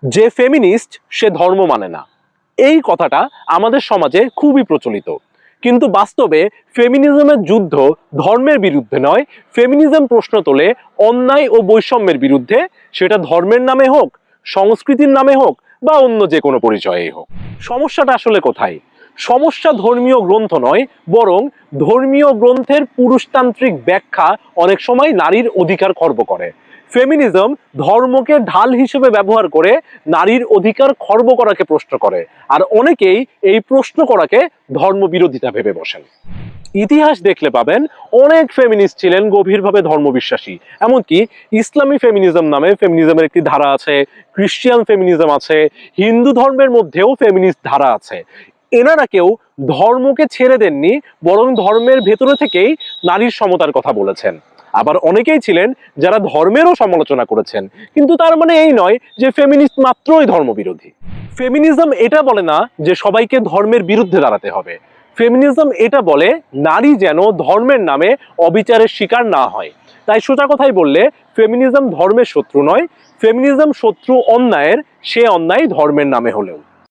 যে ফেমিনিস্ট সে ধর্ম মানে না, এই কথাটা আমাদের সমাজে খুবই প্রচলিত। কিন্তু বাস্তবে ফেমিনিজমের যুদ্ধ ধর্মের বিরুদ্ধে নয়, ফেমিনিজম প্রশ্ন তোলে অন্যায় ও বৈষম্যের বিরুদ্ধে, সেটা ধর্মের নামে হোক, সংস্কৃতির নামে হোক, বা অন্য যে কোনো পরিচয়েই হোক। সমস্যাটা আসলে কোথায়? সমস্যা ধর্মীয় গ্রন্থ নয়, বরং ধর্মীয় গ্রন্থের পুরুষতান্ত্রিক ব্যাখ্যা অনেক সময় নারীর অধিকার খর্ব করে। ফেমিনিজম ধর্মকে ঢাল হিসেবে ব্যবহার করে নারীর অধিকার খর্ব করাকে প্রশ্ন করে, আর অনেকেই এই প্রশ্ন করাকে ধর্ম বিরোধিতা ভেবে বসেন। ইতিহাস দেখলে পাবেন অনেক ফেমিনিস্ট ছিলেন গভীরভাবে ধর্মবিশ্বাসী। এমনকি ইসলামী ফেমিনিজম নামে ফেমিনিজমের একটি ধারা আছে, খ্রিস্টান ফেমিনিজম আছে, হিন্দু ধর্মের মধ্যেও ফেমিনিস্ট ধারা আছে। এনারা কেউ ধর্মকে ছেড়ে দেননি, বরং ধর্মের ভেতরে থেকেই নারীর সমতার কথা বলেছেন। আবার অনেকেই ছিলেন যারা ধর্মেরও সমালোচনা করেছেন, কিন্তু তার মানে এই নয় যে ফেমিনিস্ট মাত্রই ধর্মবিরোধী। ফেমিনিজম এটা বলে না যে সবাইকে ধর্মের বিরুদ্ধে দাঁড়াতে হবে। ফেমিনিজম এটা বলে নারী যেন ধর্মের নামে অবিচারের শিকার না হয়। তাই সোজা কথাই বললে ফেমিনিজম ধর্মের শত্রু নয়, ফেমিনিজম শত্রু অন্যায়ের, সে অন্যায় ধর্মের নামে হলেও।